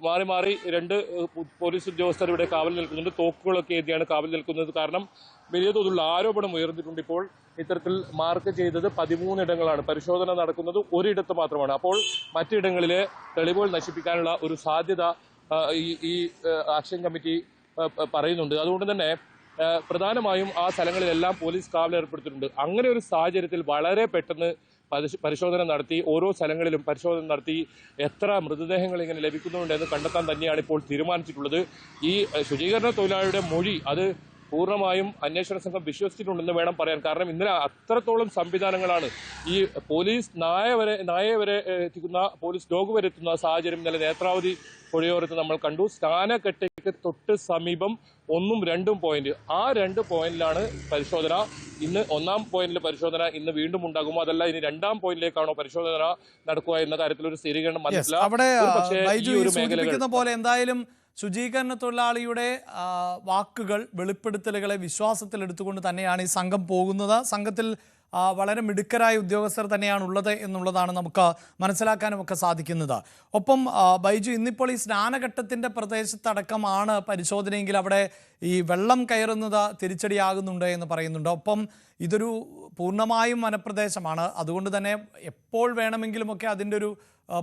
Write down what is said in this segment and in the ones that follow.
മാറി മാറി രണ്ട് പോലീസ് ഉദ്യോഗസ്ഥർ ഇവിടെ കാവൽ നിൽക്കുന്നുണ്ട്. തോക്കുകളൊക്കെ ഏന്തിയാണ് കാവൽ നിൽക്കുന്നത്. കാരണം വലിയ തോതിലുള്ള ആരോപണം ഉയർന്നിട്ടുണ്ട്. ഇപ്പോൾ ഇത്തരത്തിൽ മാർക്ക് ചെയ്തത് 13 ഇടങ്ങളാണ്. പരിശോധന നടക്കുന്നത് ഒരിടത്ത് മാത്രമാണ്. അപ്പോൾ മറ്റിടങ്ങളിലെ തെളിവുകൾ നശിപ്പിക്കാനുള്ള ഒരു സാധ്യത ഈ ആക്ഷൻ കമ്മിറ്റി പറയുന്നുണ്ട്. അതുകൊണ്ട് തന്നെ പ്രധാനമായും ആ സ്ഥലങ്ങളിലെല്ലാം പോലീസ് കാവൽ ഏർപ്പെടുത്തിയിട്ടുണ്ട്. അങ്ങനെ ഒരു സാഹചര്യത്തിൽ വളരെ പെട്ടെന്ന് പരിശോധന നടത്തി ഓരോ സ്ഥലങ്ങളിലും പരിശോധന നടത്തി എത്ര മൃതദേഹങ്ങൾ ഇങ്ങനെ ലഭിക്കുന്നുണ്ടെന്ന് കണ്ടെത്താൻ തന്നെയാണ് ഇപ്പോൾ തീരുമാനിച്ചിട്ടുള്ളത്. ഈ ശുചീകരണ തൊഴിലാളിയുടെ മൊഴി അത് പൂർണ്ണമായും അന്വേഷണ സംഘം വിശ്വസിച്ചിട്ടുണ്ടെന്ന് വേണം പറയാൻ. കാരണം ഇന്നലെ അത്രത്തോളം സംവിധാനങ്ങളാണ് ഈ പോലീസ് നായയെ വരെ എത്തിക്കുന്ന പോലീസ് ഡോഗ് വരെ എത്തുന്ന സാഹചര്യം ഇന്നലെ നേത്രാവതി പുഴയോരത്ത് നമ്മൾ കണ്ടു. സ്നാനക്കട്ടയ്ക്ക് തൊട്ട് സമീപം 1ഉം 2ഉം പോയിന്റ്, ആ 2 പോയിന്റിലാണ് പരിശോധന. ഇന്ന് 1ആം പോയിന്റിലെ പരിശോധന ഇന്ന് വീണ്ടും ഉണ്ടാകുമോ, അതല്ല ഇനി 2ആം പോയിന്റിലേക്കാണോ പരിശോധന നടക്കുക എന്ന കാര്യത്തിൽ ഒരു സ്ഥിരീകരണം വന്നിട്ടില്ല. പോലെ എന്തായാലും ശുചീകരണ തൊഴിലാളിയുടെ വാക്കുകൾ, വെളിപ്പെടുത്തലുകളെ വിശ്വാസത്തിലെടുത്തുകൊണ്ട് തന്നെയാണ് ഈ സംഘം പോകുന്നത്. സംഘത്തിൽ വളരെ മിടുക്കരായ ഉദ്യോഗസ്ഥർ തന്നെയാണ് ഉള്ളത് എന്നുള്ളതാണ് നമുക്ക് മനസ്സിലാക്കാനും ഒക്കെ സാധിക്കുന്നത്. ഒപ്പം ബൈജു, ഇന്നിപ്പോൾ ഈ സ്നാനഘട്ടത്തിൻ്റെ പ്രദേശത്തടക്കമാണ് പരിശോധനയെങ്കിൽ അവിടെ ഈ വെള്ളം കയറുന്നത് തിരിച്ചടിയാകുന്നുണ്ട് എന്ന് പറയുന്നുണ്ട്. ഒപ്പം ഇതൊരു പൂർണ്ണമായും വനപ്രദേശമാണ്. അതുകൊണ്ട് തന്നെ എപ്പോൾ വേണമെങ്കിലുമൊക്കെ അതിൻ്റെ ഒരു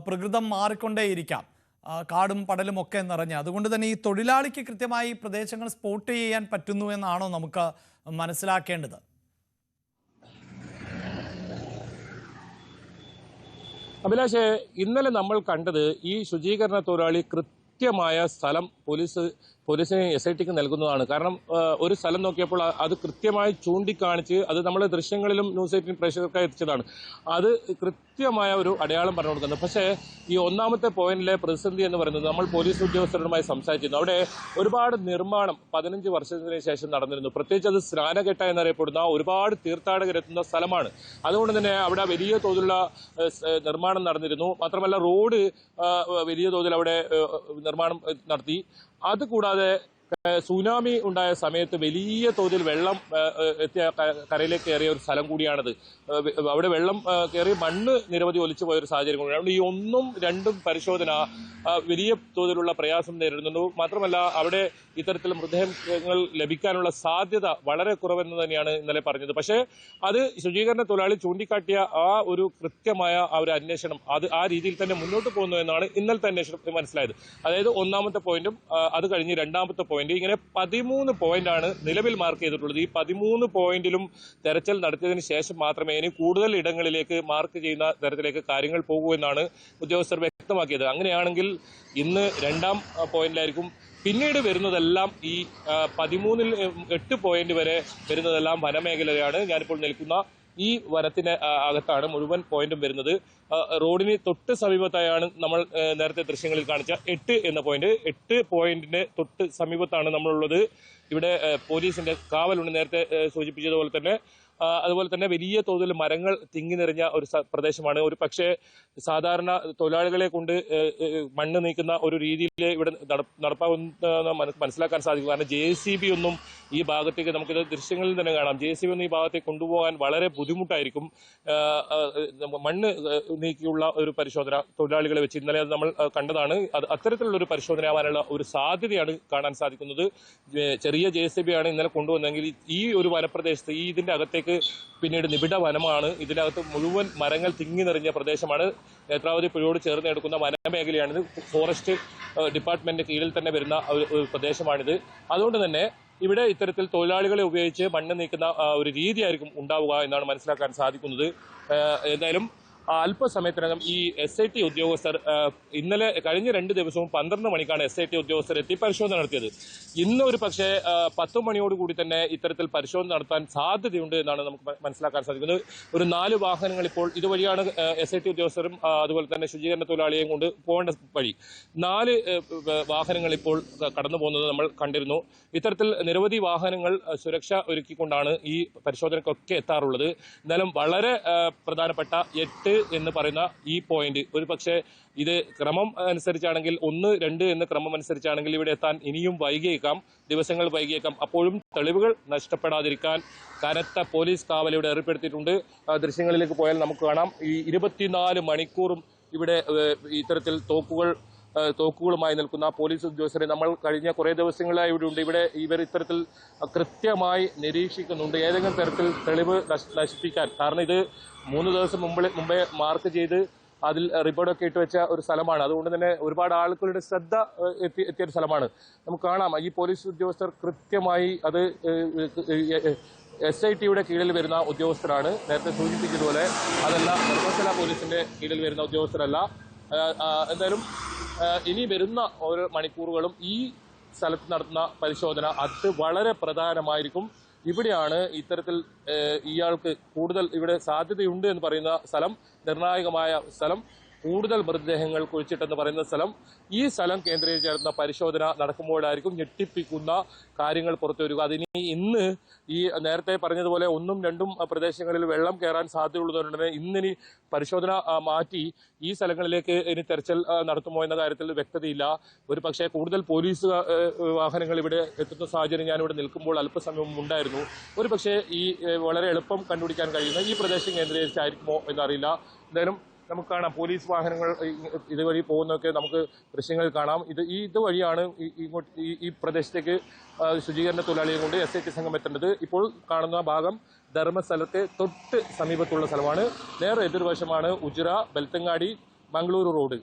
പ്രകൃതം മാറിക്കൊണ്ടേയിരിക്കാം, കാടും പടലും ഒക്കെ നിറഞ്ഞ്. അതുകൊണ്ട് തന്നെ ഈ തൊഴിലാളിക്ക് കൃത്യമായി പ്രദേശങ്ങൾ സ്പോട്ട് ചെയ്യാൻ പറ്റുന്നു എന്നാണോ നമുക്ക് മനസ്സിലാക്കേണ്ടത്? അഭിലാഷേ, ഇന്നലെ നമ്മൾ കണ്ടത് ഈ ശുചീകരണ തൊഴിലാളി കൃത്യമായ സ്ഥലം പോലീസിന് SITക്ക് നൽകുന്നതാണ്. കാരണം ഒരു സ്ഥലം നോക്കിയപ്പോൾ അത് കൃത്യമായി ചൂണ്ടിക്കാണിച്ച് അത് നമ്മുടെ ദൃശ്യങ്ങളിലും ന്യൂസ് 18 പ്രേക്ഷകർക്കായി എത്തിച്ചതാണ്. അത് കൃത്യമായ ഒരു അടയാളം പറഞ്ഞു കൊടുക്കുന്നത്. പക്ഷേ ഈ 1ാമത്തെ പോയിന്റിലെ പ്രതിസന്ധി എന്ന് പറയുന്നത് നമ്മൾ പോലീസ് ഉദ്യോഗസ്ഥരുമായി സംസാരിച്ചിരുന്നു. അവിടെ ഒരുപാട് നിർമ്മാണം 15 വർഷത്തിന് ശേഷം നടന്നിരുന്നു. പ്രത്യേകിച്ച് അത് സ്നാനഘട്ട എന്നറിയപ്പെടുന്ന ഒരുപാട് തീർത്ഥാടകരെത്തുന്ന സ്ഥലമാണ്. അതുകൊണ്ട് തന്നെ അവിടെ വലിയ തോതിലുള്ള നിർമ്മാണം നടന്നിരുന്നു. മാത്രമല്ല റോഡ് വലിയ തോതിൽ അവിടെ നിർമ്മാണം നടത്തി. അതുകൂടാതെ സുനാമി ഉണ്ടായ സമയത്ത് വലിയ തോതിൽ വെള്ളം എത്തിയ കരയിലേക്ക് കയറിയ ഒരു സ്ഥലം കൂടിയാണത്. അവിടെ വെള്ളം കയറി മണ്ണ് നിരവധി ഒലിച്ചു പോയൊരു സാഹചര്യം കൂടിയാണ്. അതുകൊണ്ട് ഈ 1ഉം 2ഉം പരിശോധന വലിയ തോതിലുള്ള പ്രയാസം നേരിടുന്നുണ്ട്. മാത്രമല്ല അവിടെ ഇത്തരത്തിൽ മൃതദേഹങ്ങൾ ലഭിക്കാനുള്ള സാധ്യത വളരെ കുറവെന്ന് തന്നെയാണ് ഇന്നലെ പറഞ്ഞത്. പക്ഷേ അത് ശുചീകരണ തൊഴിലാളി ചൂണ്ടിക്കാട്ടിയ ആ ഒരു കൃത്യമായ ആ ഒരു അന്വേഷണം അത് ആ രീതിയിൽ തന്നെ മുന്നോട്ട് പോകുന്നു എന്നാണ് ഇന്നലത്തെ അന്വേഷണത്തിൽ മനസ്സിലായത്. അതായത് 1ാമത്തെ പോയിന്റും അത് കഴിഞ്ഞ് 2ാമത്തെ പോയിന്റ്, ഇങ്ങനെ 13 പോയിന്റാണ് നിലവിൽ മാർക്ക് ചെയ്തിട്ടുള്ളത്. ഈ 13 പോയിന്റിലും തെരച്ചിൽ നടത്തിയതിനു ശേഷം മാത്രമേ ഇനി കൂടുതൽ ഇടങ്ങളിലേക്ക് മാർക്ക് ചെയ്യുന്ന തരത്തിലേക്ക് കാര്യങ്ങൾ പോകൂ എന്നാണ് ഉദ്യോഗസ്ഥർ വ്യക്തമാക്കിയത്. അങ്ങനെയാണെങ്കിൽ ഇന്ന് 2ാം പോയിന്റിലായിരിക്കും. പിന്നീട് വരുന്നതെല്ലാം ഈ 13ൽ 8 പോയിന്റ് വരെ വരുന്നതെല്ലാം വനമേഖലയാണ്. ഞാനിപ്പോൾ നിൽക്കുന്ന ഈ വനത്തിന് അകത്താണ് മുഴുവൻ പോയിന്റും വരുന്നത്. റോഡിന് തൊട്ട് സമീപത്തായാണ് നമ്മൾ നേരത്തെ ദൃശ്യങ്ങളിൽ കാണിച്ച 8 എന്ന പോയിന്റ്. 8 പോയിന്റിന് തൊട്ട് സമീപത്താണ് നമ്മളുള്ളത്. ഇവിടെ പോലീസിന്റെ കാവലുണ്ട്, നേരത്തെ സൂചിപ്പിച്ചതുപോലെ തന്നെ. അതുപോലെ തന്നെ വലിയ തോതിൽ മരങ്ങൾ തിങ്ങി നിറഞ്ഞ ഒരു പ്രദേശമാണ്. ഒരു പക്ഷേ സാധാരണ തൊഴിലാളികളെ കൊണ്ട് മണ്ണ് നീക്കുന്ന ഒരു രീതിയിൽ ഇവിടെ നടപ്പാകുന്ന മനസ്സിലാക്കാൻ സാധിക്കും. കാരണം JCB ഒന്നും ഈ ഭാഗത്തേക്ക്, നമുക്കിത് ദൃശ്യങ്ങളിൽ തന്നെ കാണാം, JCB ഒന്നും ഈ ഭാഗത്തേക്ക് കൊണ്ടുപോകാൻ വളരെ ബുദ്ധിമുട്ടായിരിക്കും. മണ്ണ് നീക്കിയുള്ള ഒരു പരിശോധന തൊഴിലാളികളെ വെച്ച് ഇന്നലെ അത് നമ്മൾ കണ്ടതാണ്. അത് അത്തരത്തിലുള്ള ഒരു പരിശോധനയാവാനുള്ള ഒരു സാധ്യതയാണ് കാണാൻ സാധിക്കുന്നത്. ചെറിയ JCB ആണ് ഇന്നലെ കൊണ്ടുവന്നെങ്കിൽ ഈ ഒരു വനപ്രദേശത്ത് ഇതിന്റെ അകത്തേക്ക് പിന്നീട് നിബിഡ വനമാണ്. ഇതിനകത്ത് മുഴുവൻ മരങ്ങൾ തിങ്ങി നിറഞ്ഞ പ്രദേശമാണ്. നേത്രാവതി പുഴയോട് ചേർന്ന് എടുക്കുന്ന വനമേഖലയാണിത്. ഫോറസ്റ്റ് ഡിപ്പാർട്ട്മെന്റ് കീഴിൽ തന്നെ വരുന്ന ഒരു പ്രദേശമാണിത്. അതുകൊണ്ട് തന്നെ ഇവിടെ ഇത്തരത്തിൽ തൊഴിലാളികളെ ഉപയോഗിച്ച് മണ്ണ് നീക്കുന്ന ഒരു രീതിയായിരിക്കും ഉണ്ടാവുക എന്നാണ് മനസ്സിലാക്കാൻ സാധിക്കുന്നത്. എന്തായാലും അല്പസമയത്തിനകം ഈ SIT ഉദ്യോഗസ്ഥർ ഇന്നലെ കഴിഞ്ഞ 2 ദിവസവും 12 മണിക്കാണ് SIT ഉദ്യോഗസ്ഥർ എത്തി പരിശോധന നടത്തിയത്. ഇന്ന് ഒരു പക്ഷേ 10 മണിയോടുകൂടി തന്നെ ഇത്തരത്തിൽ പരിശോധന നടത്താൻ സാധ്യതയുണ്ട് എന്നാണ് നമുക്ക് മനസ്സിലാക്കാൻ സാധിക്കുന്നത്. ഒരു 4 വാഹനങ്ങൾ ഇപ്പോൾ ഇതുവഴിയാണ് SIT ഉദ്യോഗസ്ഥരും അതുപോലെ തന്നെ ശുചീകരണ തൊഴിലാളിയെയും കൊണ്ട് പോകേണ്ട വഴി. 4 വാഹനങ്ങൾ ഇപ്പോൾ കടന്നു പോകുന്നത് നമ്മൾ കണ്ടിരുന്നു. ഇത്തരത്തിൽ നിരവധി വാഹനങ്ങൾ സുരക്ഷ ഒരുക്കിക്കൊണ്ടാണ് ഈ പരിശോധനയ്ക്കൊക്കെ എത്താറുള്ളത്. എന്നാലും വളരെ പ്രധാനപ്പെട്ട 8 എന്ന് പറയുന്ന ഈ പോയിന്റ്, ഒരു പക്ഷേ ഇത് ക്രമം അനുസരിച്ചാണെങ്കിൽ 1, 2 എന്ന ക്രമം അനുസരിച്ചാണെങ്കിൽ ഇവിടെ എത്താൻ ഇനിയും വൈകിയേക്കാം, ദിവസങ്ങൾ വൈകിയേക്കാം. അപ്പോഴും തെളിവുകൾ നഷ്ടപ്പെടാതിരിക്കാൻ കനത്ത പോലീസ് കാവൽ ഇവിടെ ഏർപ്പെടുത്തിയിട്ടുണ്ട്. ദൃശ്യങ്ങളിലേക്ക് പോയാൽ നമുക്ക് കാണാം, ഈ 24 മണിക്കൂറും ഇവിടെ ഇത്തരത്തിൽ തോക്കുകൾ തോക്കുകളുമായി നിൽക്കുന്ന പോലീസ് ഉദ്യോഗസ്ഥരെ നമ്മൾ കഴിഞ്ഞ കുറേ ദിവസങ്ങളായി ഇവിടെ ഉണ്ട്. ഇവർ ഇത്തരത്തിൽ കൃത്യമായി നിരീക്ഷിക്കുന്നുണ്ട്, ഏതെങ്കിലും തരത്തിൽ തെളിവ് നശിപ്പിക്കാൻ. കാരണം ഇത് 3 ദിവസം മുമ്പേ മാർക്ക് ചെയ്ത് അതിൽ റിബോർഡൊക്കെ ഇട്ട് വെച്ച ഒരു സ്ഥലമാണ്. അതുകൊണ്ട് തന്നെ ഒരുപാട് ആളുകളുടെ ശ്രദ്ധ എത്തിയ ഒരു സ്ഥലമാണ്. നമുക്ക് കാണാം ഈ പോലീസ് ഉദ്യോഗസ്ഥർ കൃത്യമായി അത് SIT-യുടെ കീഴിൽ വരുന്ന ഉദ്യോഗസ്ഥരാണ്. നേരത്തെ സൂചിപ്പിച്ചതുപോലെ അതല്ല ധർമ്മശാല പോലീസിന്റെ കീഴിൽ വരുന്ന ഉദ്യോഗസ്ഥരല്ല. എന്തായാലും ഇനി വരുന്ന ഓരോ മണിക്കൂറുകളും ഈ സ്ഥലത്ത് നടത്തുന്ന പരിശോധന അത് വളരെ പ്രധാനമായിരിക്കും. ഇവിടെയാണ് ഇത്തരത്തിൽ ഇയാൾക്ക് കൂടുതൽ ഇവിടെ സാധ്യതയുണ്ട് എന്ന് പറയുന്ന സ്ഥലം, നിർണായകമായ സ്ഥലം, കൂടുതൽ മൃതദേഹങ്ങൾ കുഴിച്ചിട്ടെന്ന് പറയുന്ന സ്ഥലം. ഈ സ്ഥലം കേന്ദ്രീകരിച്ച് നടത്തുന്ന പരിശോധന നടക്കുമ്പോഴായിരിക്കും ഞെട്ടിപ്പിക്കുന്ന കാര്യങ്ങൾ പുറത്തു വരിക. അതിന് ഇന്ന് ഈ നേരത്തെ പറഞ്ഞതുപോലെ 1ഉം 2ഉം പ്രദേശങ്ങളിൽ വെള്ളം കയറാൻ സാധ്യതയുള്ളതുകൊണ്ട് തന്നെ ഇന്നിനി പരിശോധന മാറ്റി ഈ സ്ഥലങ്ങളിലേക്ക് ഇനി തെരച്ചിൽ നടത്തുമോ എന്ന കാര്യത്തിൽ വ്യക്തതയില്ല. ഒരു പക്ഷേ കൂടുതൽ പോലീസ് വാഹനങ്ങൾ ഇവിടെ എത്തുന്ന സാഹചര്യം ഞാനിവിടെ നിൽക്കുമ്പോൾ അല്പസമയം ഉണ്ടായിരുന്നു. ഒരു പക്ഷേ ഈ വളരെ എളുപ്പം കണ്ടുപിടിക്കാൻ കഴിയുന്ന ഈ പ്രദേശം കേന്ദ്രീകരിച്ചായിരിക്കുമോ എന്നറിയില്ല. എന്തായാലും നമുക്ക് കാണാം പോലീസ് വാഹനങ്ങൾ ഇതുവഴി പോകുന്നതൊക്കെ നമുക്ക് ദൃശ്യങ്ങളിൽ കാണാം. ഇതുവഴിയാണ് ഈ പ്രദേശത്തേക്ക് ശുചീകരണ തൊഴിലാളിയെ കൊണ്ട് SIT സംഘം എത്തേണ്ടത്. ഇപ്പോൾ കാണുന്ന ഭാഗം ധർമ്മസ്ഥലത്തെ തൊട്ട് സമീപത്തുള്ള സ്ഥലമാണ്. നേരെ എതിർവശമാണ് ഉജിറ, ബെൽത്തങ്ങാടി, മംഗളൂരു റോഡ്.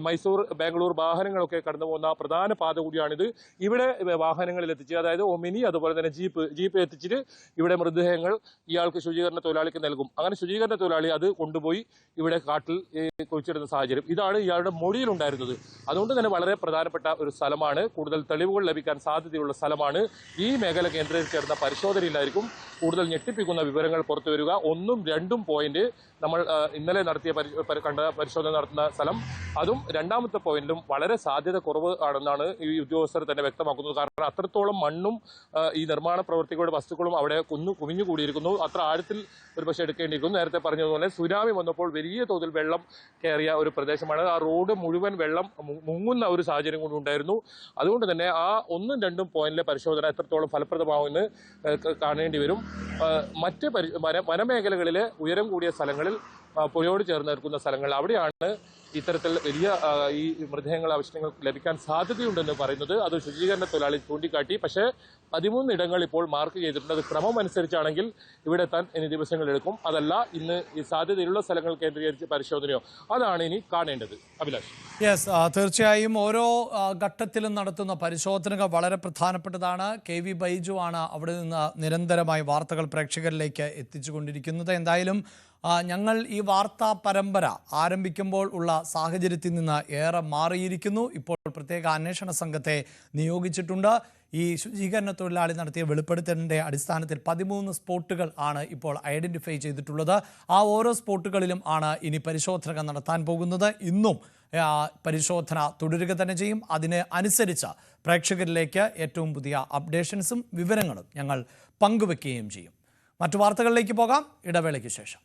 മൈസൂർ, ബാംഗ്ലൂർ വാഹനങ്ങളൊക്കെ കടന്നു പോകുന്ന പ്രധാന പാത കൂടിയാണിത്. ഇവിടെ വാഹനങ്ങളിൽ എത്തിച്ച്, അതായത് ഒമിനി അതുപോലെ തന്നെ ജീപ്പ് എത്തിച്ചിട്ട് ഇവിടെ മൃതദേഹങ്ങൾ ഇയാൾക്ക് ശുചീകരണ തൊഴിലാളിക്ക് നൽകും. അങ്ങനെ ശുചീകരണ തൊഴിലാളി അത് കൊണ്ടുപോയി ഇവിടെ കാട്ടിൽ കുഴിച്ചിടുന്ന സാഹചര്യം. ഇതാണ് ഇയാളുടെ മൊഴിയിലുണ്ടായിരുന്നത്. അതുകൊണ്ട് തന്നെ വളരെ പ്രധാനപ്പെട്ട ഒരു സ്ഥലമാണ്, കൂടുതൽ തെളിവുകൾ ലഭിക്കാൻ സാധ്യതയുള്ള സ്ഥലമാണ്. ഈ മേഖല കേന്ദ്രീകരിച്ച് നടന്ന പരിശോധനയിലായിരിക്കും കൂടുതൽ ഞെട്ടിപ്പിക്കുന്ന വിവരങ്ങൾ പുറത്തു വരിക. 1ഉം 2ഉം പോയിന്റ് നമ്മൾ ഇന്നലെ നടത്തിയ പരിശോധന നടത്തുന്ന സ്ഥലം, അതും 2ാമത്തെ പോയിന്റിലും വളരെ സാധ്യത കുറവ് ആണെന്നാണ് ഈ ഉദ്യോഗസ്ഥർ തന്നെ വ്യക്തമാക്കുന്നത്. കാരണം അത്രത്തോളം മണ്ണും ഈ നിർമ്മാണ പ്രവൃത്തികളുടെ വസ്തുക്കളും അവിടെ കുമിഞ്ഞുകൂടിയിരിക്കുന്നു. അത്ര ആഴത്തിൽ ഒരുപക്ഷെ എടുക്കേണ്ടിയിരിക്കുന്നു. നേരത്തെ പറഞ്ഞതുപോലെ സുനാമി വന്നപ്പോൾ വലിയ തോതിൽ വെള്ളം കയറിയ ഒരു പ്രദേശമാണ്. ആ റോഡ് മുഴുവൻ വെള്ളം മുങ്ങുന്ന ഒരു സാഹചര്യം കൂടി ഉണ്ടായിരുന്നു. അതുകൊണ്ട് തന്നെ ആ 1ഉം 2ഉം പോയിന്റിലെ പരിശോധന എത്രത്തോളം ഫലപ്രദമാവുമെന്ന് കാണേണ്ടി വരും. മറ്റ് വനമേഖലകളിലെ ഉയരം കൂടിയ സ്ഥലങ്ങളിൽ, പുഴയോട് ചേർന്ന് നിൽക്കുന്ന സ്ഥലങ്ങൾ, അവിടെയാണ് ഇത്തരത്തിൽ വലിയ ഈ മൃതദേഹങ്ങൾ അവശിഷ്ടങ്ങൾ ലഭിക്കാൻ സാധ്യതയുണ്ടെന്ന് പറയുന്നത്. അത് ശുചീകരണ തൊഴിലാളി ചൂണ്ടിക്കാട്ടി. പക്ഷേ 13 ഇടങ്ങൾ ഇപ്പോൾ മാർക്ക് ചെയ്തിട്ടുണ്ട്. അത് ക്രമം അനുസരിച്ചാണെങ്കിൽ ഇവിടെ എത്താൻ ഇനി ദിവസങ്ങളെടുക്കും. അതല്ല ഇന്ന് ഈ സാധ്യതയുള്ള സ്ഥലങ്ങൾ കേന്ദ്രീകരിച്ച് പരിശോധനയോ, അതാണ് ഇനി കാണേണ്ടത്. അഭിലാഷ്. യെസ്, തീർച്ചയായും ഓരോ ഘട്ടത്തിലും നടത്തുന്ന പരിശോധനകൾ വളരെ പ്രധാനപ്പെട്ടതാണ്. KV ബൈജു ആണ് അവിടെ നിന്ന് നിരന്തരമായി വാർത്തകൾ പ്രേക്ഷകരിലേക്ക് എത്തിച്ചുകൊണ്ടിരിക്കുന്നത്. എന്തായാലും ഞങ്ങൾ ഈ വാർത്താ പരമ്പര ആരംഭിക്കുമ്പോൾ ഉള്ള സാഹചര്യത്തിൽ നിന്ന് ഏറെ മാറിയിരിക്കുന്നു. ഇപ്പോൾ പ്രത്യേക അന്വേഷണ സംഘത്തെ നിയോഗിച്ചിട്ടുണ്ട്. ഈ ശുചീകരണ തൊഴിലാളി നടത്തിയ വെളിപ്പെടുത്തലിൻ്റെ അടിസ്ഥാനത്തിൽ 13 സ്പോട്ടുകൾ ആണ് ഇപ്പോൾ ഐഡൻറ്റിഫൈ ചെയ്തിട്ടുള്ളത്. ആ ഓരോ സ്പോട്ടുകളിലും ആണ് ഇനി പരിശോധന നടത്താൻ പോകുന്നത്. ഇന്നും പരിശോധന തുടരുക തന്നെ ചെയ്യും. അതിന് അനുസരിച്ച് പ്രേക്ഷകരിലേക്ക് ഏറ്റവും പുതിയ അപ്ഡേഷൻസും വിവരങ്ങളും ഞങ്ങൾ പങ്കുവെക്കുകയും ചെയ്യും. മറ്റു വാർത്തകളിലേക്ക് പോകാം, ഇടവേളയ്ക്ക് ശേഷം.